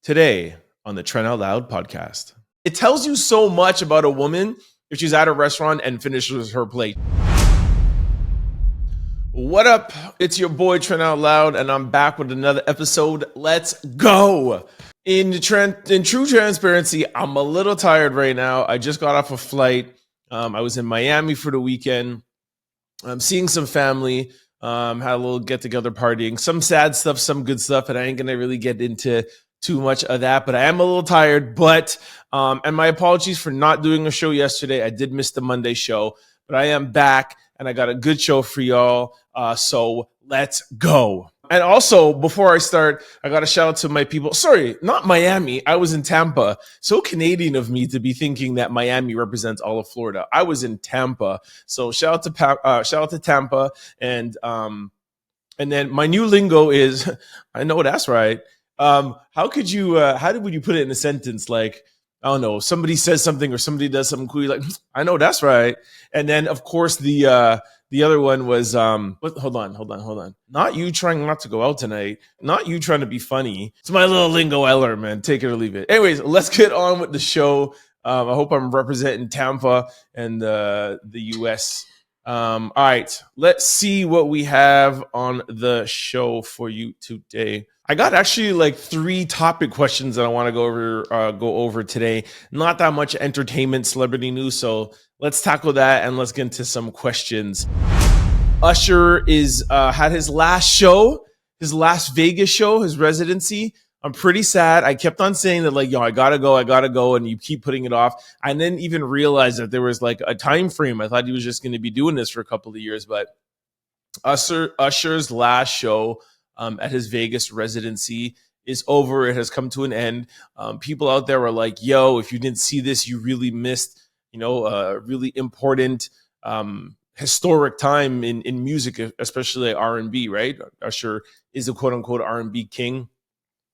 Today on the Trent Out Loud Podcast. It tells you so much about a woman if she's at a restaurant and finishes her plate. What up? It's your boy Trent Out Loud, and I'm back with another episode. Let's go. In true transparency, I'm a little tired right now. I just got off a flight. I was in Miami for the weekend. I'm seeing some family. Had a little get-together partying. Some sad stuff, some good stuff, and I ain't gonna really get into too much of that, but I am a little tired. But and my apologies for not doing a show yesterday. I did miss the Monday show, but I am back and I got a good show for y'all. So let's go. And also, before I start, I got to shout out to my people. Sorry, not Miami. I was in Tampa. So Canadian of me to be thinking that Miami represents all of Florida. I was in Tampa. So shout out to Tampa. And then my new lingo is, I know that's right. How would you put it in a sentence? Like, I don't know, somebody says something or somebody does something cool, like, I know that's right. And then of course the other one was hold on. Not you trying not to go out tonight, not you trying to be funny. It's my little lingo Eller, man. Take it or leave it. Anyways, let's get on with the show. I hope I'm representing Tampa and the US. All right, let's see what we have on the show for you today. I got actually like 3 topic questions that I want to go over today. Not that much entertainment, celebrity news, so let's tackle that and let's get into some questions. Usher had his last show, his Las Vegas show, his residency. I'm pretty sad. I kept on saying that, like, yo, I gotta go, and you keep putting it off. I didn't even realize that there was like a time frame. I thought he was just going to be doing this for a couple of years, but Usher's last show at his Vegas residency is over. It has come to an end. People out there were like, yo, if you didn't see this, you really missed, a really important historic time in music, especially R&B, right? Usher is a quote unquote R&B king.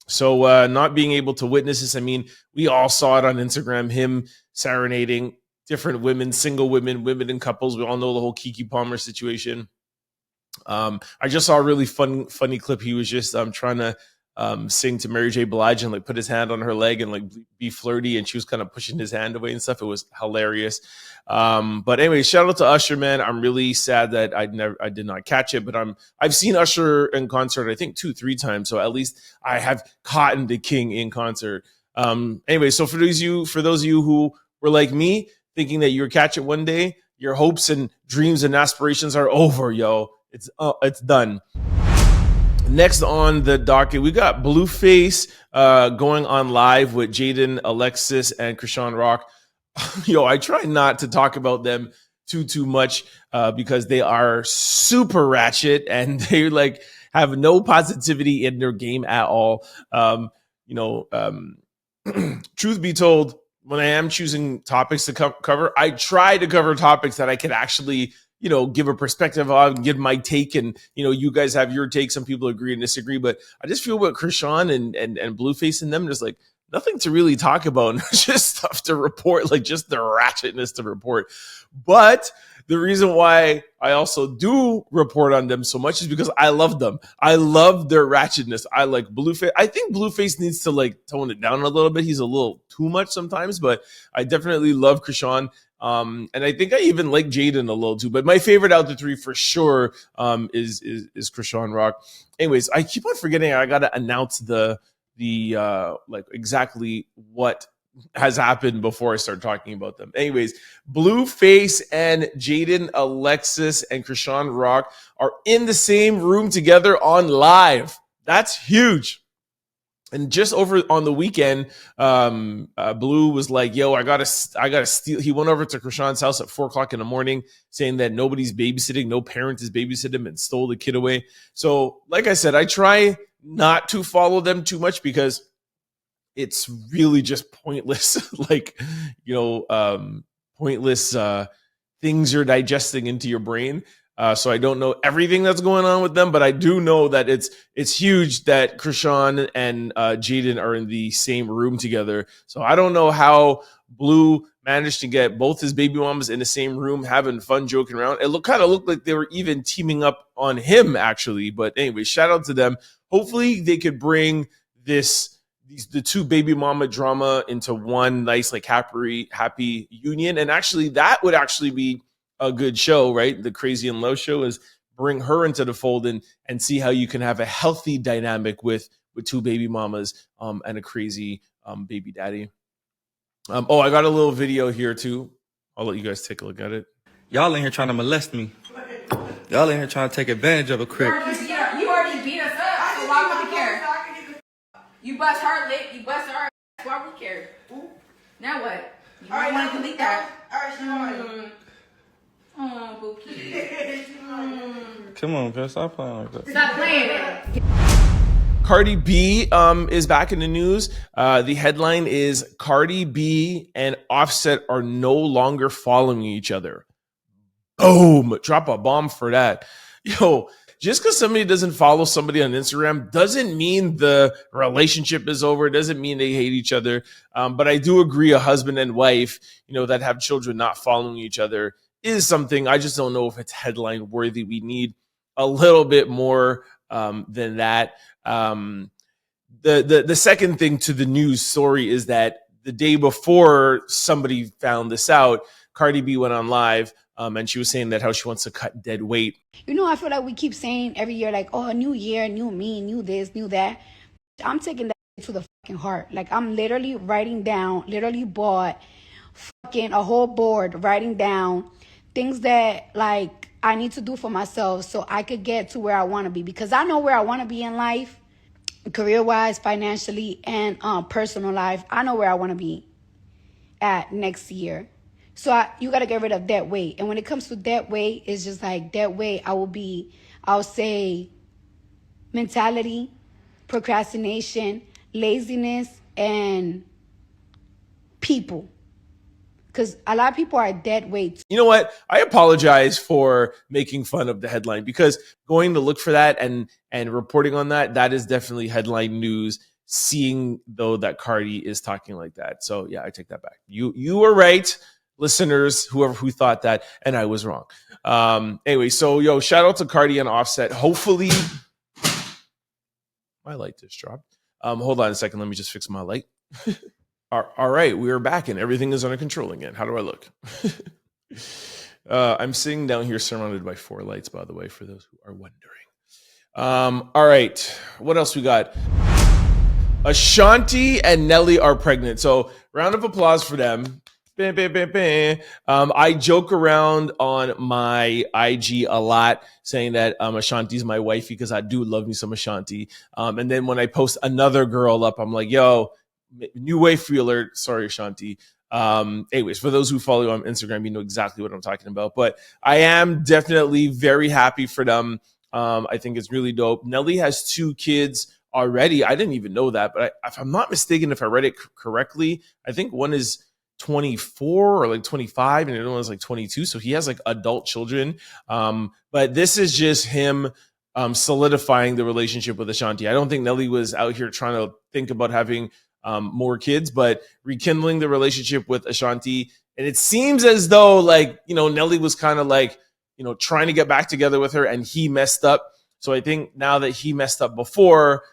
So not being able to witness this, I mean, we all saw it on Instagram, him serenading different women, single women in couples. We all know the whole Keke Palmer situation. I just saw a really funny clip. He was just trying to sing to Mary J. Blige and like put his hand on her leg and like be flirty, and she was kind of pushing his hand away and stuff. It was hilarious. But anyway, shout out to Usher, man. I'm really sad that I did not catch it, but I've seen Usher in concert, I think 2-3 times. So at least I have caught the king in concert. Anyway, so for those of you who were like me, thinking that you would catch it one day, your hopes and dreams and aspirations are over, yo. It's done. Next on the docket, we got Blueface going on live with Jaidyn Alexis and Chrisean Rock. Yo, I try not to talk about them too much because they are super ratchet and they like have no positivity in their game at all. Truth be told, when I am choosing topics to cover, I try to cover topics that I can actually give a perspective on, give my take, and you guys have your take. Some people agree and disagree, but I just feel with Chrisean and Blueface and them, there's like nothing to really talk about, just stuff to report, like just the ratchetness to report. But the reason why I also do report on them so much is because I love them. I love their ratchetness. I like Blueface. I think Blueface needs to like tone it down a little bit. He's a little too much sometimes, but I definitely love Chrisean. And I think I even like Jaidyn a little too, but my favorite out of the 3 for sure is Chrisean Rock. Anyways, I keep on forgetting I gotta announce the like exactly what has happened before I start talking about them. Anyways, Blueface and Jaidyn Alexis and Chrisean Rock are in the same room together on live. That's huge. And just over on the weekend, Blue was like, yo, I gotta steal. He went over to Chrisean's house at 4:00 in the morning saying that nobody's babysitting, no parent is babysitting him, and stole the kid away. So like I said, I try not to follow them too much because it's really just pointless, pointless things you're digesting into your brain. So I don't know everything that's going on with them, but I do know that it's huge that Chrisean and Jaidyn are in the same room together. So I don't know how Blue managed to get both his baby mamas in the same room having fun, joking around. It kind of looked like they were even teaming up on him, actually. But anyway, shout out to them. Hopefully they could bring these the two baby mama drama into one nice like happy union. And actually, that would actually be a good show, right? The Crazy in Love show is bring her into the fold and see how you can have a healthy dynamic with two baby mamas and a crazy baby daddy. I got a little video here too. I'll let you guys take a look at it. Y'all in here trying to molest me. Y'all in here trying to take advantage of a crick. You already beat us up, so why would we care? You bust her lip, you bust her ass, why would we care? Now what? You want to delete that? Oh, Bookie. Come on, girl, stop playing like that. Stop playing it. Cardi B is back in the news. The headline is Cardi B and Offset are no longer following each other. Boom! Drop a bomb for that. Yo, just because somebody doesn't follow somebody on Instagram doesn't mean the relationship is over. It doesn't mean they hate each other. But I do agree a husband and wife, that have children not following each other is something. I just don't know if it's headline worthy. We need a little bit more than that. The second thing to the news story is that the day before somebody found this out, Cardi B went on live and she was saying that how she wants to cut dead weight. I feel like we keep saying every year, like, oh, new year, new me, new this, new that. I'm taking that to the fucking heart. Like, I'm literally writing down, literally bought fucking a whole board, writing down things that, like, I need to do for myself so I could get to where I want to be. Because I know where I want to be in life, career-wise, financially, and personal life. I know where I want to be at next year. So you got to get rid of dead weight. And when it comes to dead weight, it's just like dead weight. I'll say mentality, procrastination, laziness, and people. Because a lot of people are dead weight. You know what? I apologize for making fun of the headline because going to look for that and reporting on that is definitely headline news. Seeing though that Cardi is talking like that. So yeah, I take that back. You were right, listeners, whoever who thought that, and I was wrong. Anyway, so shout out to Cardi and Offset. Hopefully, my light just dropped. Hold on a second. Let me just fix my light. All right, we are back and everything is under control again. How do I look? I'm sitting down here surrounded by 4 lights, by the way, for those who are wondering. All right, what else we got? Ashanti and Nelly are pregnant. So round of applause for them. Bam, bam, bam, bam. I joke around on my IG a lot saying that Ashanti's my wifey because I do love me some Ashanti. And then when I post another girl up, I'm like, yo, new wifey alert. Sorry, Ashanti. Anyways, for those who follow on Instagram, you know exactly what I'm talking about. But I am definitely very happy for them. I think it's really dope. Nelly has 2 kids already. I didn't even know that. But if I'm not mistaken, if I read it correctly, I think one is 24 or like 25 and the other one is like 22. So he has like adult children. But this is just him solidifying the relationship with Ashanti. I don't think Nelly was out here trying to think about having more kids, but rekindling the relationship with Ashanti. And it seems as though like, Nelly was kind of like, trying to get back together with her and he messed up. So I think now that he messed up before,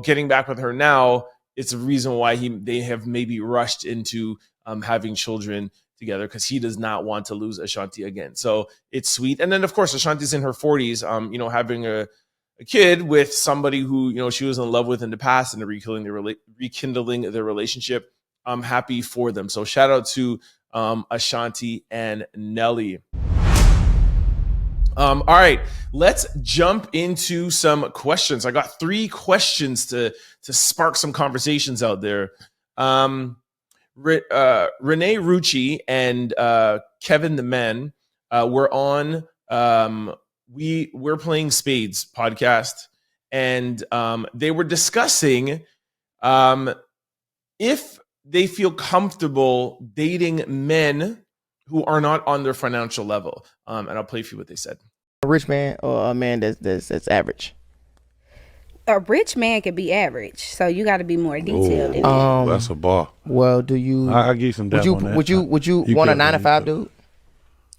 getting back with her now, it's a reason why they have maybe rushed into having children together because he does not want to lose Ashanti again. So it's sweet. And then of course, Ashanti's in her 40s, having a kid with somebody who, she was in love with in the past and rekindling their relationship. I'm happy for them. So shout out to Ashanti and Nelly. All right, let's jump into some questions. I got 3 questions to spark some conversations out there. Renni, Rucci, and Kevin the Man were on We're Playing Spades podcast, and they were discussing if they feel comfortable dating men who are not on their financial level. And I'll play for you what they said. A rich man or a man that's average? A rich man can be average, so you got to be more detailed. That's a bar. Well, do you? I give you some. Would you want a 9-to-5 dude?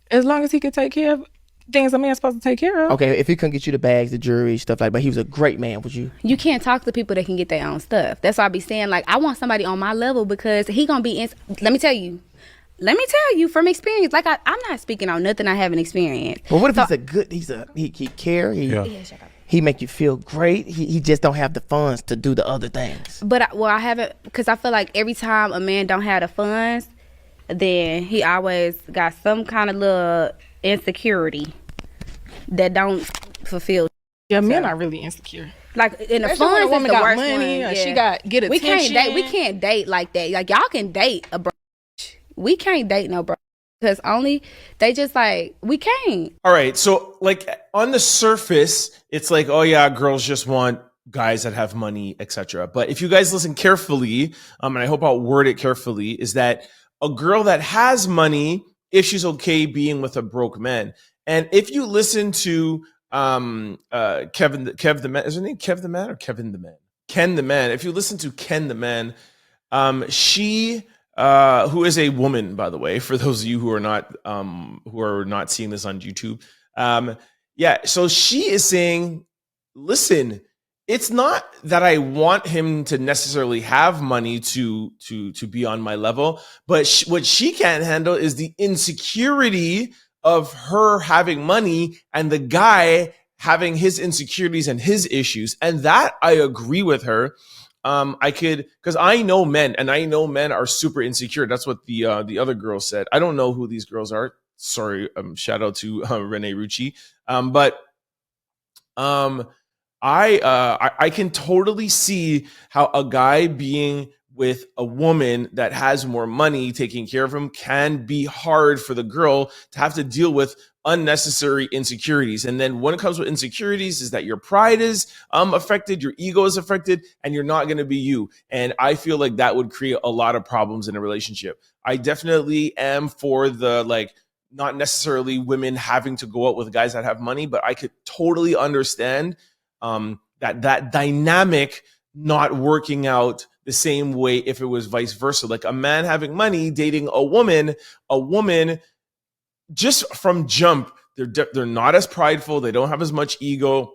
As long as he can take care of things a man's supposed to take care of. Okay, if he couldn't get you the bags, the jewelry, stuff like that, but he was a great man, would you? You can't talk to people that can get their own stuff. That's why I be saying, like, I want somebody on my level because he gonna be let me tell you from experience. Like, I'm not speaking on nothing I haven't experienced. But what if he care, he make you feel great, he just don't have the funds to do the other things. But I haven't, because I feel like every time a man don't have the funds, then he always got some kind of little insecurity that don't fulfill. Yeah, men are really insecure. Like, in the especially when funds, a woman is the got worst money one. or she got get attention. We can't date like that. Like, y'all can date a bro. We can't date no bro. Because they just like, we can't. All right. So like on the surface, it's like, oh yeah, girls just want guys that have money, etc. But if you guys listen carefully, and I hope I'll word it carefully, is that a girl that has money, if she's okay being with a broke man. And if you listen to Kev the Man, is her name Kev the Man or Kevin the Man? Ken the Man. If you listen to Ken the Man, she who is a woman, by the way, for those of you who are not seeing this on YouTube. So she is saying, listen, it's not that I want him to necessarily have money to be on my level, but what she can't handle is the insecurity of her having money and the guy having his insecurities and his issues. And that I agree with her. Because I know men, and I know men are super insecure. That's what the other girl said. I don't know who these girls are. Sorry, shout out to Renni Rucci. I can totally see how a guy being with a woman that has more money taking care of him can be hard for the girl to have to deal with unnecessary insecurities. And then when it comes with insecurities is that your pride is affected, your ego is affected, and you're not going to be you. And I feel like that would create a lot of problems in a relationship. I definitely am for the, like, not necessarily women having to go out with guys that have money, but I could totally understand that dynamic not working out the same way if it was vice versa. Like a man having money dating a woman just from jump, they're not as prideful. They don't have as much ego.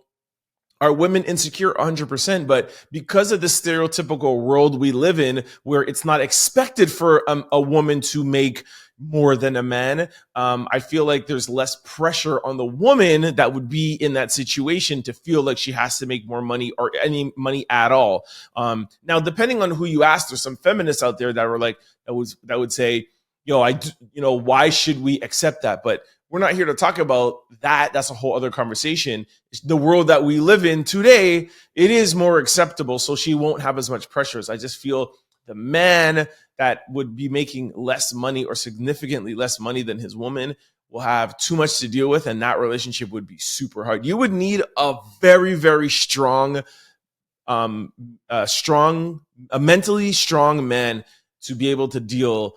Are women insecure? 100%. But because of the stereotypical world we live in, where it's not expected for a woman to make more than a man, I feel like there's less pressure on the woman that would be in that situation to feel like she has to make more money or any money at all. Now, depending on who you ask, there's some feminists out there that were like, that would say, why should we accept that? But we're not here to talk about that. That's a whole other conversation. The world that we live in today, it is more acceptable, so she won't have as much pressures. I just feel the man that would be making less money or significantly less money than his woman will have too much to deal with, and that relationship would be super hard. You would need a very, very strong, mentally strong man to be able to deal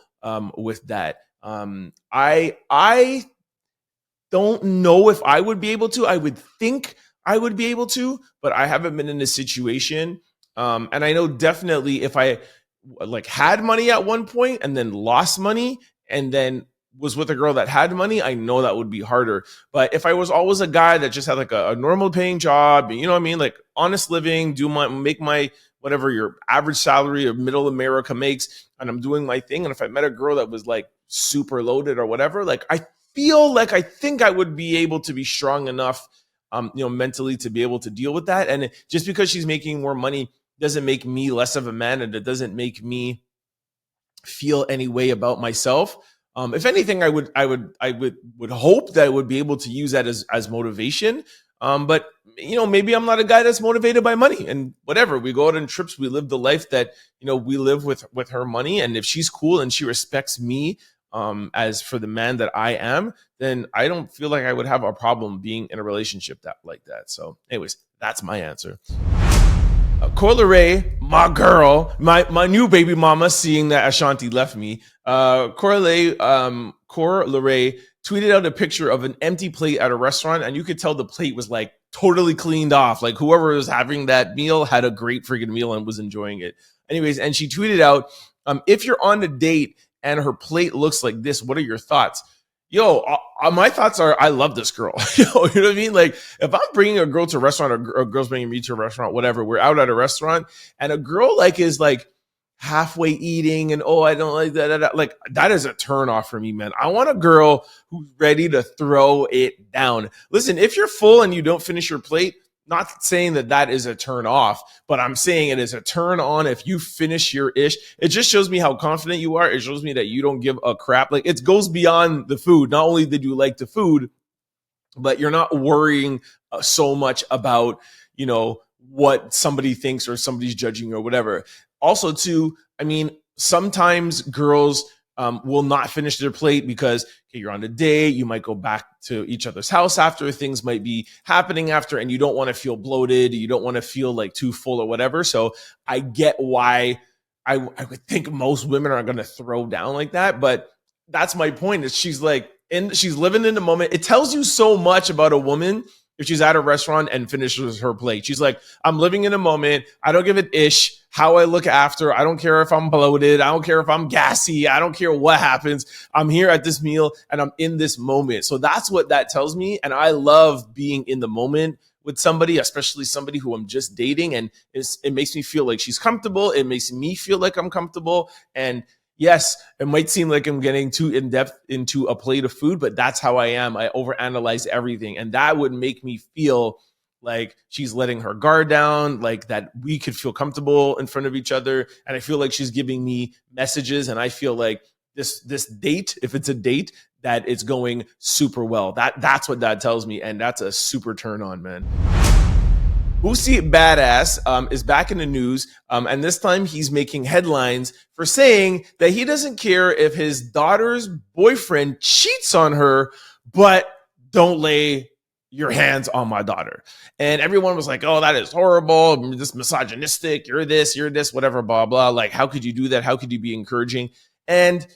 with that. I don't know if I would be able to. I would think I would be able to, but I haven't been in this situation. And I know definitely if I had money at one point and then lost money and then was with a girl that had money, I know that would be harder. But if I was always a guy that just had like a normal paying job, you know what I mean? Like honest living, make my whatever your average salary of middle America makes, and I'm doing my thing. And if I met a girl that was like super loaded or whatever, like I think I would be able to be strong enough, mentally to be able to deal with that. And just because she's making more money doesn't make me less of a man, and it doesn't make me feel any way about myself. If anything, I would hope that I would be able to use that as motivation. But maybe I'm not a guy that's motivated by money, and whatever. We go out on trips, we live the life that, we live with her money. And if she's cool and she respects me, as for the man that I am, then I don't feel like I would have a problem being in a relationship like that. So anyways, that's my answer. Coi Leray, my girl, my new baby mama, seeing that Ashanti left me. Coi Leray tweeted out a picture of an empty plate at a restaurant, and you could tell the plate was like totally cleaned off. Like whoever was having that meal had a great freaking meal and was enjoying it. Anyways, and she tweeted out, if you're on a date and her plate looks like this, what are your thoughts? yo, my thoughts are, I love this girl. You know what I mean? Like, if I'm bringing a girl to a restaurant, or a girl's bringing me to a restaurant, whatever, we're out at a restaurant, and a girl like is like halfway eating, and I don't like that. Like, that is a turn off for me, man. I want a girl who's ready to throw it down. Listen, if you're full and you don't finish your plate, not saying that is a turn off, but I'm saying it is a turn on if you finish your ish. It just shows me how confident you are. It shows me that you don't give a crap. Like, it goes beyond the food. Not only did you like the food, but you're not worrying so much about, you know, what somebody thinks or somebody's judging or whatever. Also, too, I mean, sometimes girls will not finish their plate because you're on a date, you might go back to each other's house after, things might be happening after, and you don't want to feel bloated, you don't want to feel like too full or whatever. So I get why I would think most women are going to throw down like that, but that's my point. Is she's like, and she's living in the moment. It tells you so much about a woman if she's at a restaurant and finishes her plate. She's like, I'm living in a moment. I don't give an ish how I look after. I don't care if I'm bloated. I don't care if I'm gassy. I don't care what happens. I'm here at this meal and I'm in this moment. So that's what that tells me. And I love being in the moment with somebody, especially somebody who I'm just dating. And it makes me feel like she's comfortable. It makes me feel like I'm comfortable. And yes, it might seem like I'm getting too in-depth into a plate of food, but that's how I am. I overanalyze everything. And that would make me feel like she's letting her guard down, like that we could feel comfortable in front of each other. And I feel like she's giving me messages. And I feel like this date, if it's a date, that it's going super well. That's what that tells me. And that's a super turn on, man. Boosie Badazz is back in the news, and this time he's making headlines for saying that he doesn't care if his daughter's boyfriend cheats on her, but don't lay your hands on my daughter. And everyone was like, oh, that is horrible, this misogynistic, you're this, whatever, blah, blah. Like, how could you do that? How could you be encouraging? And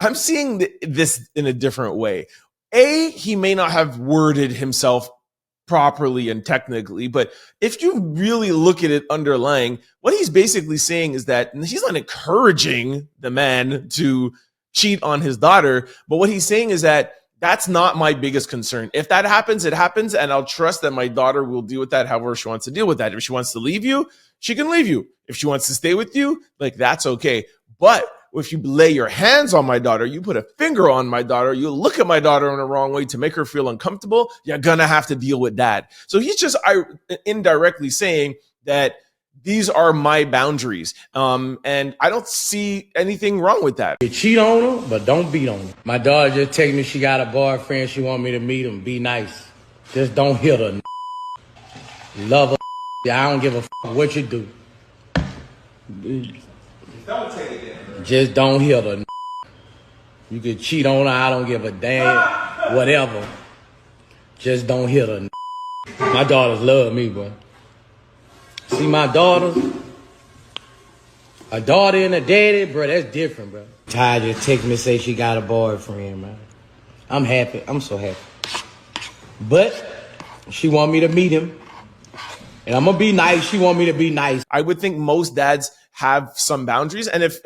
I'm seeing this in a different way. He may not have worded himself properly and technically, but if you really look at it underlying, what he's basically saying is that he's not encouraging the man to cheat on his daughter, but what he's saying is that that's not my biggest concern. If that happens, it happens, and I'll trust that my daughter will deal with that however she wants to deal with that. If she wants to leave you, she can leave you. If she wants to stay with you, like, that's okay. But if you lay your hands on my daughter, you put a finger on my daughter, you look at my daughter in the wrong way to make her feel uncomfortable, you're gonna have to deal with that. So he's just indirectly saying that these are my boundaries. And I don't see anything wrong with that. You cheat on her, but don't beat on her. My daughter just texted me she got a boyfriend, she want me to meet him. Be nice. Just don't hit her. Love her. I don't give a what you do. Don't take it there. Just don't hit her. You can cheat on her, I don't give a damn. Whatever. Just don't hit her. My daughters love me, bro. See my daughters? A daughter and a daddy, bro, that's different, bro. Ty just text me say she got a boyfriend, man. I'm happy. I'm so happy. But she want me to meet him. And I'm gonna be nice. She want me to be nice. I would think most dads have some boundaries. And if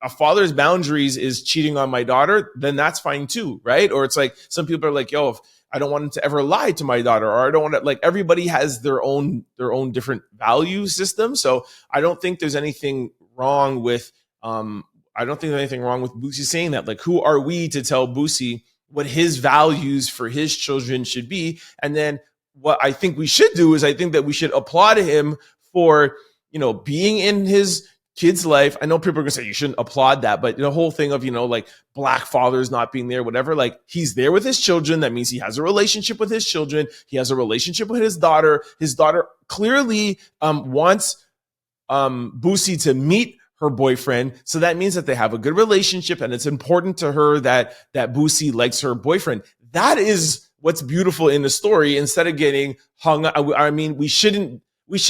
a father's boundaries is cheating on my daughter, then that's fine too, right? Or it's like some people are like, yo, if I don't want him to ever lie to my daughter, or I don't want to, like, everybody has their own different value system. So I don't think there's anything wrong with Boosie saying that. Like, who are we to tell Boosie what his values for his children should be? And then what I think we should do is I think that we should applaud him for, you know, being in his kid's life. I know people are gonna say you shouldn't applaud that, but the whole thing of, you know, like black fathers not being there, whatever, like, he's there with his children. That means he has a relationship with his children. He has a relationship with his daughter. His daughter clearly wants Boosie to meet her boyfriend. So that means that they have a good relationship, and it's important to her that Boosie likes her boyfriend. That is what's beautiful in the story, instead of getting hung up. I mean, we should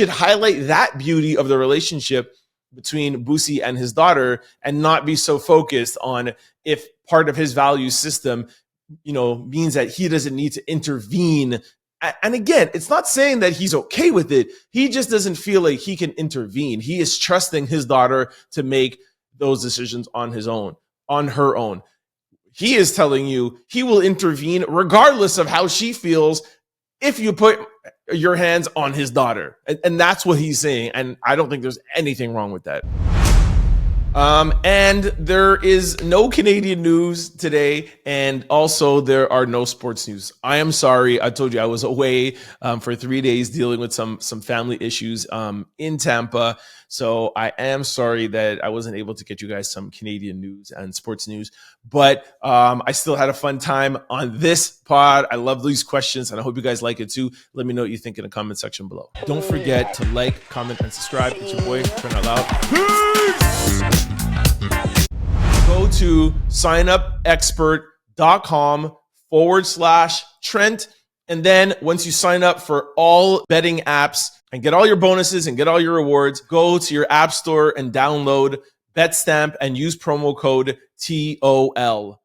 highlight that beauty of the relationship between Boosie and his daughter, and not be so focused on if part of his value system, you know, means that he doesn't need to intervene. And again, it's not saying that he's okay with it. He just doesn't feel like he can intervene. He is trusting his daughter to make those decisions on her own. He is telling you he will intervene regardless of how she feels if you put your hands on his daughter. And that's what he's saying. And I don't think there's anything wrong with that. And there is no Canadian news today, and also there are no sports news. I am sorry. I told you I was away for 3 days dealing with some family issues in Tampa. So I am sorry that I wasn't able to get you guys some Canadian news and sports news, but I still had a fun time on this pod. I love these questions, and I hope you guys like it too. Let me know what you think in the comment section below. Don't forget to like, comment, and subscribe. It's your boy, Trent Out Loud. Peace! Go to signupexpert.com/Trent. And then once you sign up for all betting apps and get all your bonuses and get all your rewards, go to your app store and download BetStamp and use promo code TOL.